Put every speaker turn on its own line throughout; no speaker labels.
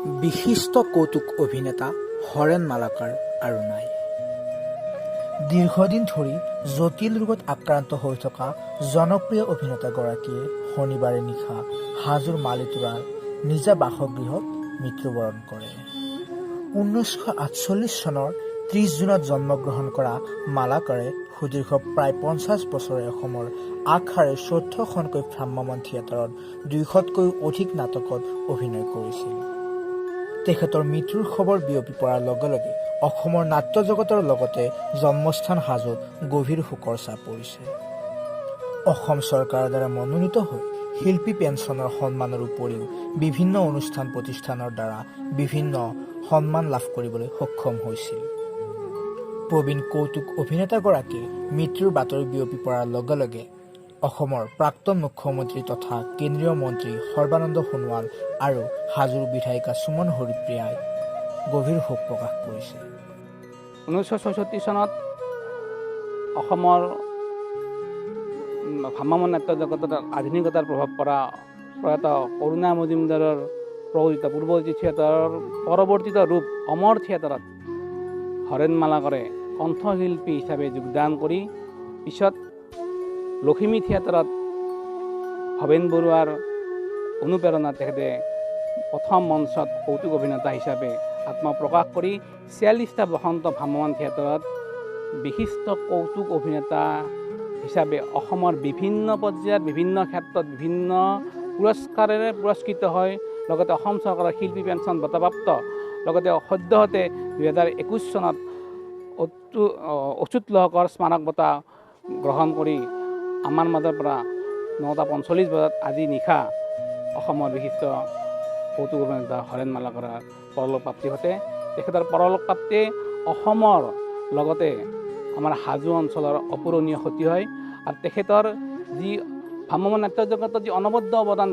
বিশিষ্ট কৌতুক অভিনেতা হৰেণ মালাকাৰ আৰু নাই। দীৰ্ঘদিন ধৰি জটিল ৰোগত আক্ৰান্ত হৈ থকা জনপ্ৰিয় অভিনেতাগৰাকীয়ে শনিবাৰে নিশা হাজোৰ মালিতুৰাৰ নিজা বাসগৃহত মৃত্যুবৰণ কৰে। 1948 চনৰ 30 জুনত জন্মগ্ৰহণ কৰা মালাকাৰে সুদীৰ্ঘ প্ৰায় 50 বছৰে অসমৰ আগশাৰীৰ 14খনকৈ ভ্ৰাম্যমাণ থিয়েটাৰত 200তকৈও অধিক নাটকত অভিনয় কৰিছিল। তেখেতৰ মৃত্যুৰ খবৰ বিয়পি পৰাৰ লগে লগে অসমৰ নাট্য জগতৰ লগতে জন্মস্থান হাজোত গভীৰ শোকৰ ছাপ পৰিছে। অসম চৰকাৰৰ দ্বাৰা মনোনীত হৈ শিল্পী পেঞ্চনৰ সন্মানৰ উপৰিও বিভিন্ন অনুষ্ঠান প্ৰতিষ্ঠানৰ দ্বাৰা বিভিন্ন সন্মান লাভ কৰিবলৈ সক্ষম হৈছিল। প্ৰবীণ কৌতুক অভিনেতাগৰাকীৰ মৃত্যুৰ বাতৰি বিয়পি পৰাৰ লগে লগে অসমৰ প্ৰাক্তন মুখ্যমন্ত্ৰী তথা কেন্দ্ৰীয় মন্ত্ৰী সৰ্বানন্দ সোণোৱাল আৰু হাজোৰ বিধায়িকা সুমন হৰিপ্ৰিয়াই গভীৰ শোক প্ৰকাশ কৰিছে।
1966 চনত অসমৰ ভ্ৰাম্যমাণ নাট্য জগতত আধুনিকতাৰ প্ৰভাৱ পৰা প্ৰয়াত কৰুণা মজুমদাৰৰ প্ৰযোজিত পূৰ্বৱৰ্তী থিয়েটাৰৰ পৰৱৰ্তীত ৰূপ অমৰ থিয়েটাৰত হৰেণ মালাকাৰে কণ্ঠশিল্পী হিচাপে যোগদান কৰি পিছত লখিমী থিয়েটাৰত ভৱেন বৰুৱাৰ অনুপ্ৰেৰণাত তেখেতে প্ৰথম মঞ্চত কৌতুক অভিনেতা হিচাপে আত্মপ্ৰকাশ কৰি 46টা বসন্ত ভ্ৰাম্যমাণ থিয়েটাৰত বিশিষ্ট কৌতুক অভিনেতা হিচাপে অসমৰ বিভিন্ন পৰ্যায়ত বিভিন্ন ক্ষেত্ৰত বিভিন্ন পুৰস্কাৰেৰে পুৰস্কৃত হয়। লগতে অসম চৰকাৰৰ শিল্পী পেঞ্চন বঁটাপ্ৰাপ্ত, লগতে সদ্যহতে 2021 চনত অচ্যুত লহকৰ স্মাৰক বঁটা গ্ৰহণ কৰি আমাৰ মাজৰ পৰা 9:45 বজাত আজি নিশা অসমৰ বিশিষ্ট কৌতুক অভিনেতা হৰেণ মালাকাৰৰ পৰলোক প্ৰাপ্তি ঘটে। তেখেতৰ পৰলোক প্ৰাপ্তিয়ে অসমৰ লগতে আমাৰ হাজো অঞ্চলৰ অপূৰণীয় ক্ষতি হয়। আৰু তেখেতৰ যি ভ্ৰাম্যমাণ নাট্য জগতত যি অনবদ্য অৱদান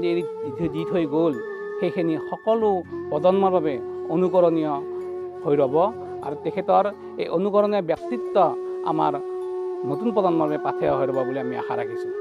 দি থৈ গ'ল, সেইখিনি সকলো প্ৰজন্মৰ বাবে অনুকৰণীয় হৈ ৰ'ব। আৰু তেখেতৰ এই অনুকৰণীয় ব্যক্তিত্ব আমাৰ নতুন প্ৰজন্মৰ বাবে পাথেয় হৈ ৰ'ব বুলি আমি আশা ৰাখিছোঁ।